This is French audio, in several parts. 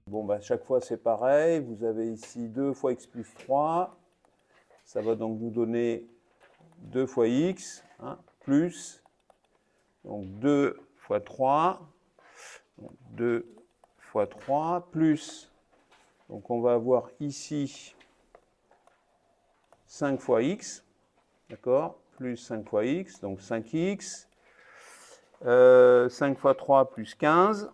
Bon, bah, chaque fois c'est pareil, vous avez ici 2 fois x plus 3, ça va donc nous donner 2 fois x, hein, plus, donc 2 fois 3, donc 2 fois 3, plus, donc on va avoir ici 5 fois x, d'accord, plus 5 fois x, donc 5x, 5 fois 3 plus 15,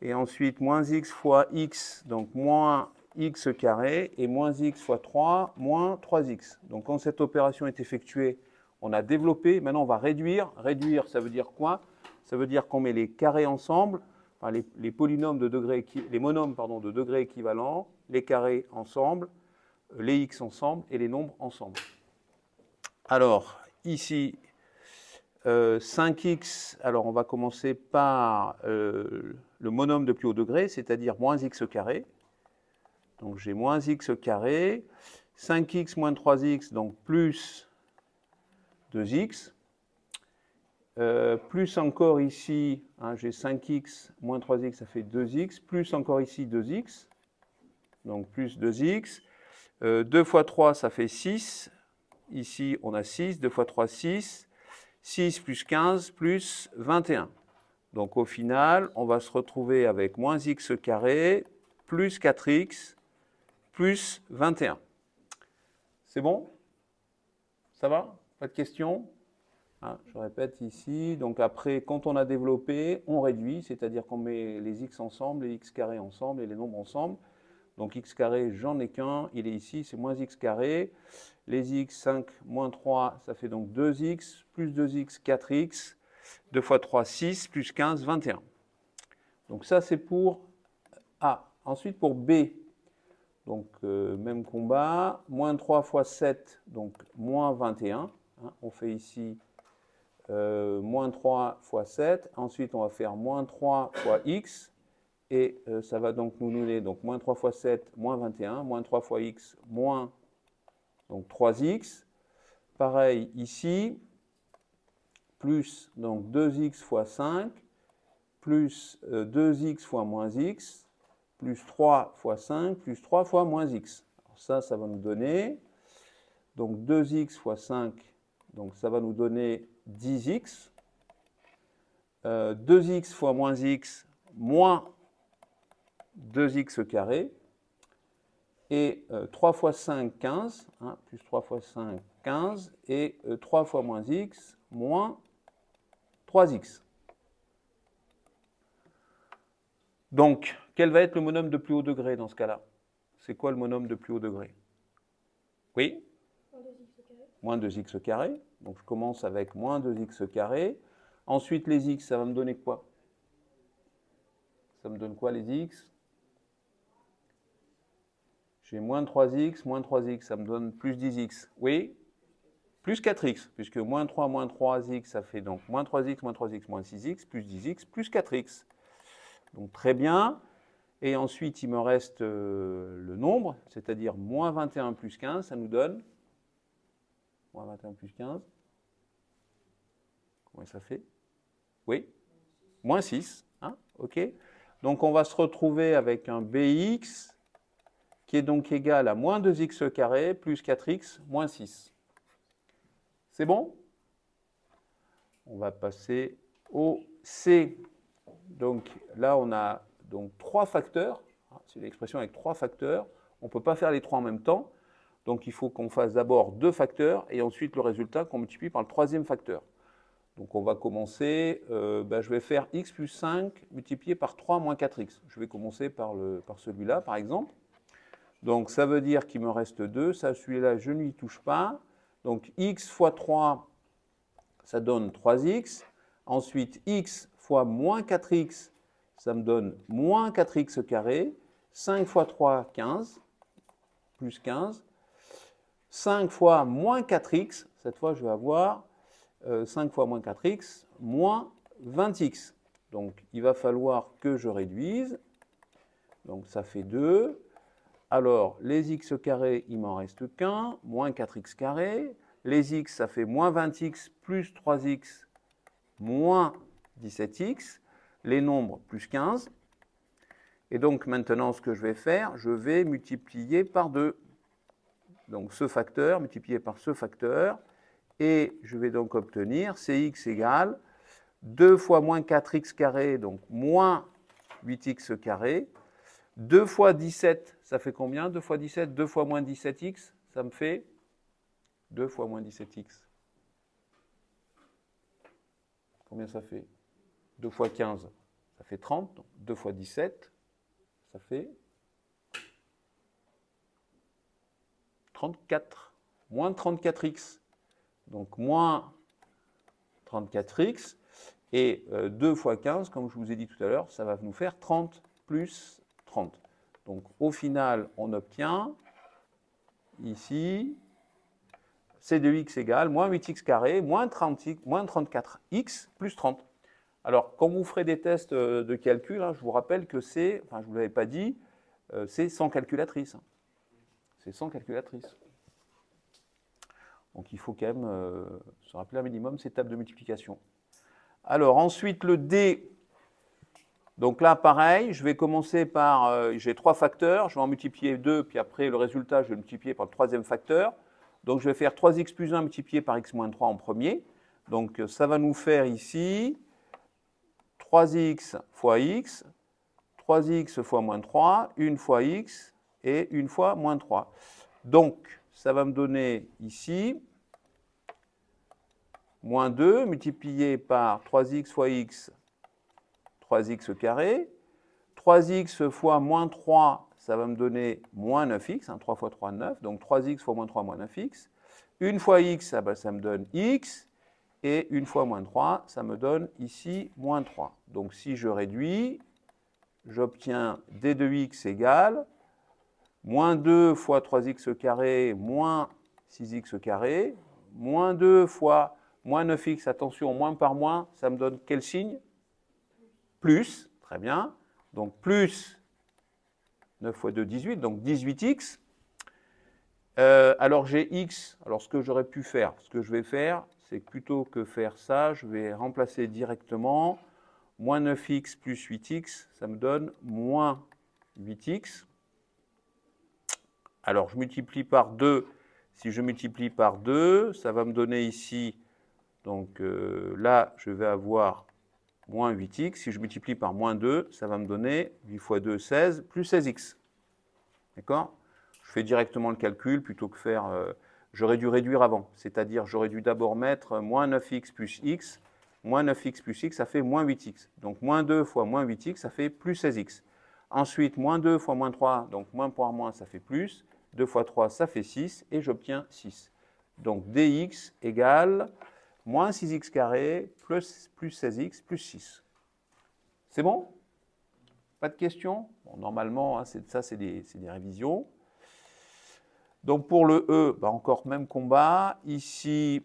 et ensuite moins x fois x, donc moins x carré, et moins x fois 3, moins 3x. Donc quand cette opération est effectuée, on a développé, maintenant on va réduire. Réduire, ça veut dire quoi? Ça veut dire qu'on met les carrés ensemble, enfin les polynômes de degrés, les monômes pardon, de degrés équivalents, les carrés ensemble, les x ensemble et les nombres ensemble. Alors, ici, 5x, alors on va commencer par le monôme de plus haut degré, c'est-à-dire moins x carré. Donc j'ai moins x carré, 5x moins 3x, donc plus 2x. Plus encore ici, hein, j'ai 5x moins 3x, ça fait 2x, plus encore ici 2x, donc plus 2x. 2 fois 3, ça fait 6. Ici, on a 6, 2 fois 3, 6. 6 plus 15 plus 21. Donc au final, on va se retrouver avec moins x carré plus 4x plus 21. C'est bon? Ça va? Pas de questions? Ah, je répète ici. Donc après, quand on a développé, on réduit, c'est-à-dire qu'on met les x ensemble, les x carrés ensemble et les nombres ensemble. Donc x carré, j'en ai qu'un, il est ici, c'est moins x carré. Les x, 5 moins 3, ça fait donc 2x, plus 2x, 4x, 2 fois 3, 6, plus 15, 21. Donc ça, c'est pour A. Ensuite, pour B, donc même combat, moins 3 fois 7, donc moins 21. Hein, on fait ici moins 3 fois 7. Ensuite, on va faire moins 3 fois x. Et ça va donc nous donner donc moins 3 fois 7, moins 21, moins 3 fois x, moins donc 3x. Pareil ici, plus donc 2x fois 5, plus 2x fois moins x, plus 3 fois 5, plus 3 fois moins x. Alors ça va nous donner, donc 2x fois 5, donc ça va nous donner 10x. 2x fois moins x, moins 2x carré. Et 3 fois 5, 15, hein, plus 3 fois 5, 15, et 3 fois moins x, moins 3x. Donc, quel va être le monôme de plus haut degré dans ce cas-là? C'est quoi le monôme de plus haut degré? Oui? Moins 2x carré. Donc, je commence avec moins 2x carré. Ensuite, les x, ça va me donner quoi? Ça me donne quoi, les x? J'ai moins 3x, ça me donne plus 10x. Oui? Plus 4x, puisque moins 3x, ça fait donc moins 3x, moins 6x, plus 10x, plus 4x. Donc très bien. Et ensuite, il me reste le nombre, c'est-à-dire moins 21 plus 15, ça nous donne moins 21 plus 15. Comment ça fait? Oui? Moins 6. Hein, ok. Donc on va se retrouver avec un bx qui est donc égal à moins 2x carré plus 4x moins 6. C'est bon? On va passer au C. Donc là, on a donc 3 facteurs. C'est une expression avec 3 facteurs. On ne peut pas faire les 3 en même temps. Donc il faut qu'on fasse d'abord 2 facteurs et ensuite le résultat qu'on multiplie par le 3e facteur. Donc on va commencer, je vais faire x plus 5 multiplié par 3 moins 4x. Je vais commencer par celui-là, par exemple. Donc ça veut dire qu'il me reste 2. Ça, celui-là, je n'y touche pas. Donc x fois 3, ça donne 3x. Ensuite, x fois moins 4x, ça me donne moins 4x carré. 5 fois 3, 15, plus 15. 5 fois moins 4x, cette fois, je vais avoir 5 fois moins 4x, moins 20x. Donc, il va falloir que je réduise. Donc ça fait 2. Alors, les x carrés, il m'en reste qu'un, moins 4x carré. Les x, ça fait moins 20x plus 3x moins 17x. Les nombres, plus 15. Et donc maintenant, ce que je vais faire, je vais multiplier par 2. Donc ce facteur multiplié par ce facteur. Et je vais donc obtenir Cx égale 2 fois moins 4x carré, donc moins 8x carré. 2 fois 17, ça fait combien? 2 fois 17, 2 fois moins 17x, ça me fait 2 fois moins 17x. Combien ça fait? 2 fois 15, ça fait 30. Donc 2 fois 17, ça fait 34. Moins 34x. Donc moins 34x. Et 2 fois 15, comme je vous ai dit tout à l'heure, ça va nous faire 30 plus 30. Donc au final, on obtient ici C de x égale moins 8x carré, moins 34x plus 30. Alors, quand vous ferez des tests de calcul, hein, je vous rappelle que c'est, enfin je ne vous l'avais pas dit, c'est sans calculatrice. C'est sans calculatrice. Donc il faut quand même se rappeler un minimum ces tables de multiplication. Alors ensuite le D, donc là pareil, je vais commencer par, j'ai 3 facteurs, je vais en multiplier 2, puis après le résultat je vais le multiplier par le troisième facteur. Donc je vais faire 3x plus 1 multiplié par x moins 3 en premier. Donc ça va nous faire ici 3x fois x, 3x fois moins 3, 1 fois x et 1 fois moins 3. Donc ça va me donner ici moins 2 multiplié par 3x fois x, 3x carré. 3x fois moins 3, ça va me donner moins 9x, hein, 3 fois 3, 9. Donc 3x fois moins 3, moins 9x. 1 fois x, ça me donne x. Et 1 fois moins 3, ça me donne ici moins 3. Donc si je réduis, j'obtiens d de x égale moins 2 fois 3x carré moins 6x carré, moins 2 fois moins 9x, attention, moins par moins, ça me donne quel signe? Plus, très bien. Donc plus 9 fois 2, 18, donc 18x. Alors j'ai x, alors ce que j'aurais pu faire, ce que je vais faire, c'est que plutôt que faire ça, je vais remplacer directement moins 9x plus 8x, ça me donne moins 8x. Alors je multiplie par 2, si je multiplie par 2, ça va me donner ici, donc là je vais avoir moins 8x, si je multiplie par moins 2, ça va me donner 8 fois 2, 16, plus 16x. D'accord? Je fais directement le calcul plutôt que faire... j'aurais dû réduire avant, c'est-à-dire j'aurais dû d'abord mettre moins 9x plus x, moins 9x plus x, ça fait moins 8x. Donc moins 2 fois moins 8x, ça fait plus 16x. Ensuite, moins 2 fois moins 3, donc moins par moins, ça fait plus. 2 fois 3, ça fait 6, et j'obtiens 6. Donc dx égale moins 6x carré plus 16x plus 6. C'est bon? Pas de questions? Bon, normalement, hein, ça c'est des révisions. Donc pour le E, bah encore même combat. Ici,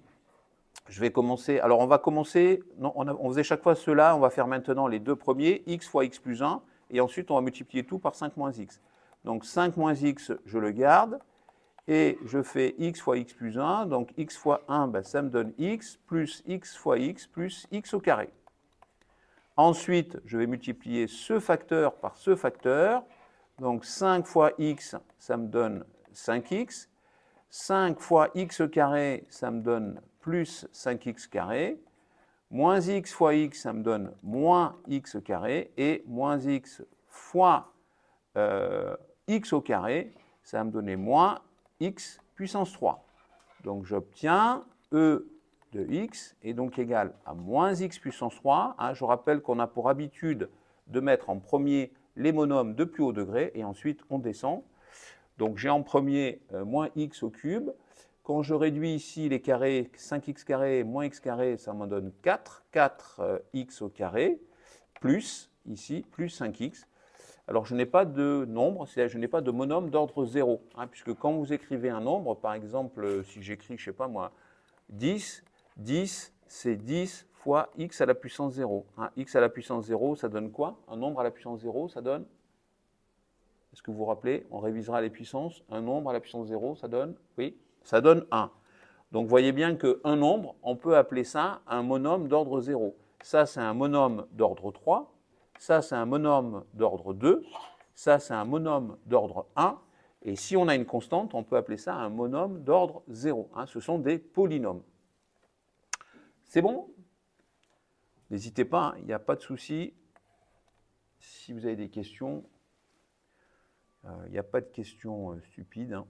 je vais commencer. Alors on va commencer, non, on faisait chaque fois cela, on va faire maintenant les deux premiers, x fois x plus 1, et ensuite on va multiplier tout par 5 moins x. Donc 5 moins x, je le garde, et je fais x fois x plus 1, donc x fois 1, bah, ça me donne x, plus x fois x, plus x au carré. Ensuite, je vais multiplier ce facteur par ce facteur, donc 5 fois x, ça me donne 5x. 5 fois x carré, ça me donne plus 5x carré. Moins x fois x, ça me donne moins x carré. Et moins x fois x au carré, ça va me donner moins x puissance 3. Donc j'obtiens E de x est donc égal à moins x puissance 3. Hein, je rappelle qu'on a pour habitude de mettre en premier les monomes de plus haut degré et ensuite on descend. Donc j'ai en premier moins x au cube. Quand je réduis ici les carrés, 5x carré moins x carré, ça m'en donne 4. 4x au carré, plus, ici, plus 5x. Alors je n'ai pas de nombre, c'est-à-dire je n'ai pas de monome d'ordre 0. Hein, puisque quand vous écrivez un nombre, par exemple, si j'écris, je ne sais pas moi, 10, 10, c'est 10 fois x à la puissance 0. Hein, x à la puissance 0, ça donne quoi? Un nombre à la puissance 0, ça donne Est-ce que vous vous rappelez? On révisera les puissances. Un nombre à la puissance 0, ça donne? Oui, ça donne 1. Donc, vous voyez bien qu'un nombre, on peut appeler ça un monome d'ordre 0. Ça, c'est un monome d'ordre 3. Ça, c'est un monome d'ordre 2. Ça, c'est un monome d'ordre 1. Et si on a une constante, on peut appeler ça un monome d'ordre 0. Hein, ce sont des polynômes. C'est bon? N'hésitez pas, il n'y a pas de souci. Si vous avez des questions, il n'y a pas de questions stupides. Hein.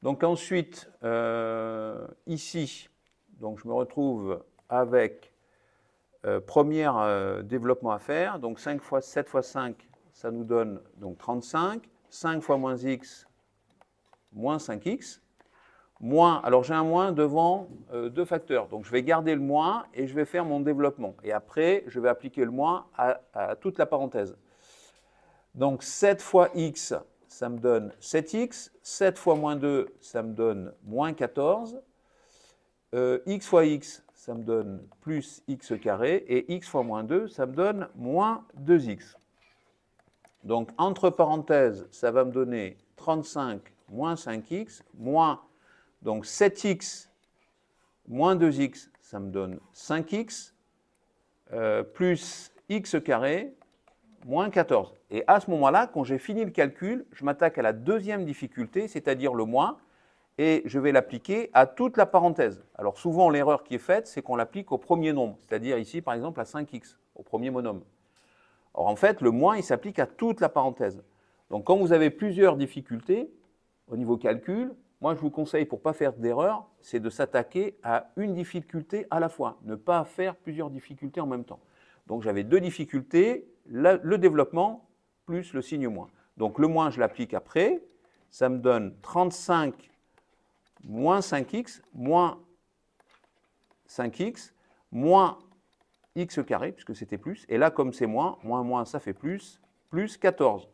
Donc ensuite, ici, donc je me retrouve avec premier développement à faire. Donc 5 fois 7 fois 5, ça nous donne donc 35. 5 fois moins x, moins 5x. Moins, alors j'ai un moins devant deux facteurs. Donc je vais garder le moins et je vais faire mon développement. Et après, je vais appliquer le moins à toute la parenthèse. Donc 7 fois x, ça me donne 7x. 7 fois moins 2, ça me donne moins 14. X fois x, ça me donne plus x carré. Et x fois moins 2, ça me donne moins 2x. Donc entre parenthèses, ça va me donner 35 moins 5x, moins donc 7x moins 2x, ça me donne 5x, plus x carré, moins 14. Et à ce moment-là, quand j'ai fini le calcul, je m'attaque à la deuxième difficulté, c'est-à-dire le moins, et je vais l'appliquer à toute la parenthèse. Alors souvent, l'erreur qui est faite, c'est qu'on l'applique au premier nombre, c'est-à-dire ici, par exemple, à 5x, au premier monome. Or, en fait, le moins, il s'applique à toute la parenthèse. Donc, quand vous avez plusieurs difficultés au niveau calcul, moi, je vous conseille, pour ne pas faire d'erreur, c'est de s'attaquer à une difficulté à la fois, ne pas faire plusieurs difficultés en même temps. Donc, j'avais deux difficultés, le développement plus le signe moins. Donc, le moins, je l'applique après, ça me donne 35 moins 5x, moins 5x, moins x carré, puisque c'était plus, et là, comme c'est moins, moins, ça fait plus 14.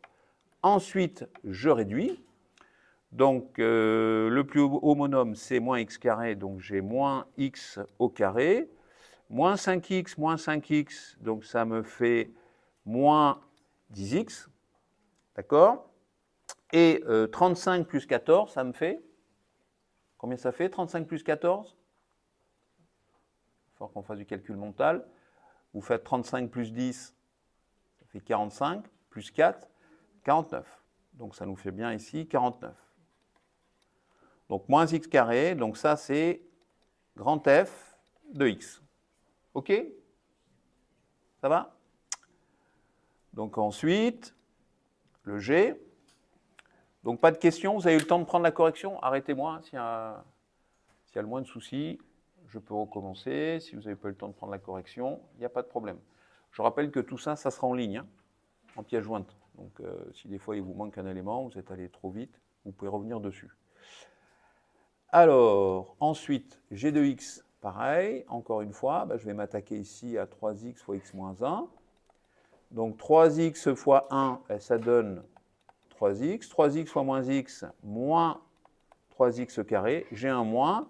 Ensuite, je réduis. Donc, le plus haut monome, c'est moins x carré, donc j'ai moins x au carré. Moins 5x, donc ça me fait moins 10x. D'accord? Et 35 plus 14, ça me fait... Combien ça fait, 35 plus 14? Il faut qu'on fasse du calcul mental. Vous faites 35 plus 10, ça fait 45, plus 4, 49. Donc ça nous fait bien ici 49. Donc moins x carré, donc ça c'est grand F de x. OK? Ça va? Donc ensuite, le G. Donc pas de questions, vous avez eu le temps de prendre la correction. Arrêtez-moi s'il y a le moins de soucis. Je peux recommencer. Si vous n'avez pas eu le temps de prendre la correction, il n'y a pas de problème. Je rappelle que tout ça, ça sera en ligne, hein, en pièce jointe. Donc si des fois il vous manque un élément, vous êtes allé trop vite, vous pouvez revenir dessus. Alors, ensuite, G de x, pareil, encore une fois, je vais m'attaquer ici à 3x fois x moins 1. Donc 3x fois 1, ça donne 3x. 3x fois moins x, moins 3x carré. J'ai un moins.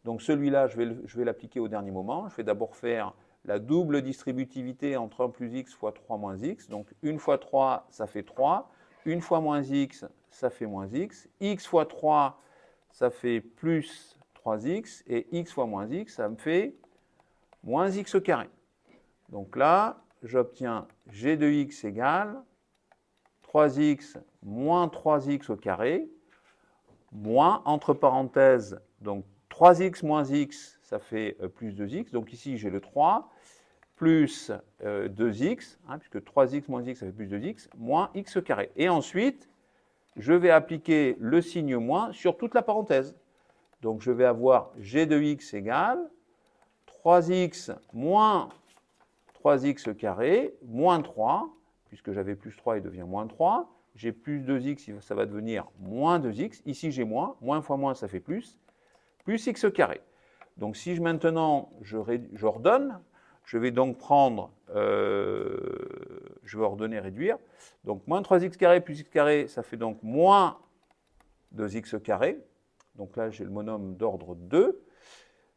Donc celui-là, je vais l'appliquer au dernier moment. Je vais d'abord faire la double distributivité entre 1 plus x fois 3 moins x. Donc 1 fois 3, ça fait 3. 1 fois moins x, ça fait moins x. X fois 3, ça fait plus 3x. Et x fois moins x, ça me fait moins x carré. Donc là, j'obtiens g de x égale 3x moins 3x au carré, moins, entre parenthèses, donc 3x moins x, ça fait plus 2x. Donc ici, j'ai le 3, plus 2x, hein, puisque 3x moins x, ça fait plus 2x, moins x carré. Et ensuite, je vais appliquer le signe moins sur toute la parenthèse. Donc je vais avoir g de x égale 3x moins 3x carré, moins 3, puisque j'avais plus 3, il devient moins 3. J'ai plus 2x, ça va devenir moins 2x. Ici, j'ai moins fois moins, ça fait plus x carré. Donc si maintenant je ordonne, je vais donc prendre, je vais ordonner réduire. Donc moins 3x carré plus x carré, ça fait donc moins 2x carré. Donc là, j'ai le monome d'ordre 2.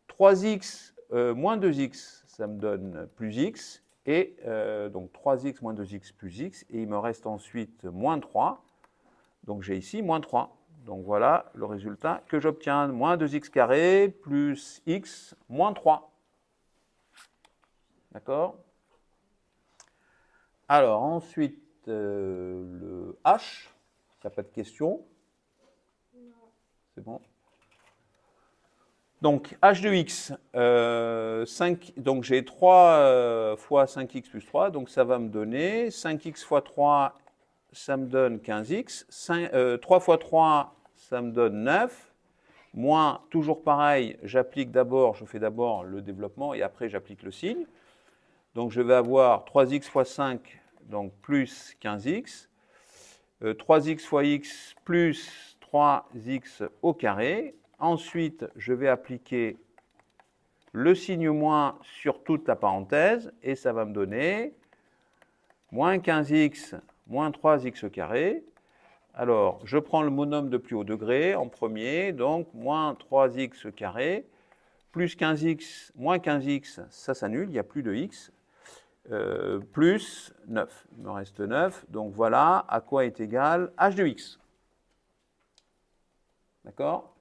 3x moins 2x, ça me donne plus x. Et donc 3x moins 2x plus x. Et il me reste ensuite moins 3. Donc j'ai ici moins 3. Donc voilà le résultat que j'obtiens. Moins 2x carré plus x moins 3. D'accord? Alors ensuite, le h, il n'y a pas de question. C'est bon. Donc h de x, 5, donc j'ai 3 fois 5x plus 3, donc ça va me donner 5x fois 3, ça me donne 15x, 3 fois 3, ça me donne 9, moins, toujours pareil, j'applique d'abord, je fais d'abord le développement et après j'applique le signe. Donc je vais avoir 3x fois 5, donc plus 15x, 3x fois x plus 3x au carré. Ensuite, je vais appliquer le signe moins sur toute la parenthèse et ça va me donner moins 15x moins 3x au carré. Alors, je prends le monome de plus haut degré en premier, donc moins 3x au carré, plus 15x, moins 15x, ça s'annule, il n'y a plus de x, plus 9. Il me reste 9, donc voilà à quoi est égal h de x. D'accord?